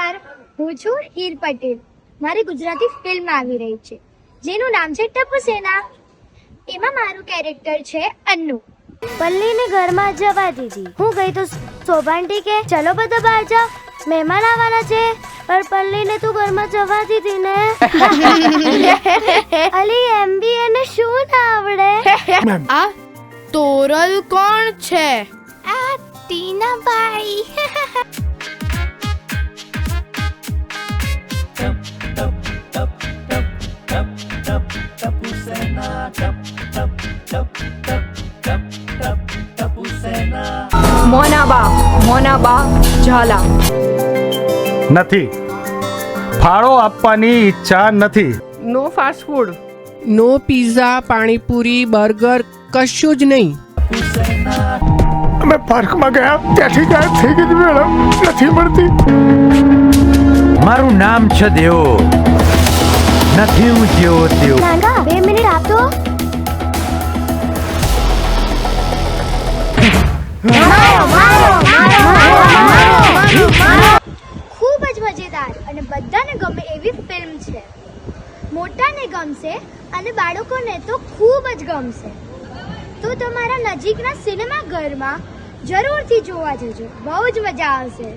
નમસ્કાર, હું છું હીર પટેલ. મારી ગુજરાતી ફિલ્મ આવી રહી છે જેનું નામ છે ટપુ સેના. એમાં મારું કેરેક્ટર છે અન્નુ. પલ્લીને ઘરમાં જવા દીધી. હું ગઈ તો શોભાંટી કે ચલો બધા બહાર જાઓ, મહેમાન આવવાના છે. પણ પલ્લીને તું ઘરમાં જવા દીધી ને. અલી MBA ને શું ના આવડે? આ તોરલ કોણ છે? આ ટીનાબાઈ. મોનાબા ઝાલા. નથી. ફાળો આપવાની ઈચ્છા નથી. નો ફાસ્ટ ફૂડ, નો પિઝા, પાણીપુરી, બર્ગર, કશું જ નહીં. અમે પાર્કમાં ગયા ત્યાંથી ગાયબ થઈ ગઈ મેડમ, નથી મળતી. મારું નામ છે દેવો, નથી હું જેવો તેવો. નાંગા 2 મિનિટ આપતો. ખૂબ જ મજેદાર અને બધાને ગમે એવી ફિલ્મ છે. મોટાને ગમશે અને બાળકોને તો ખૂબ જ ગમશે. તો તમારા નજીકના સિનેમા ઘરમાં જરૂરથી જોવા જજો, બહુ જ મજા આવશે.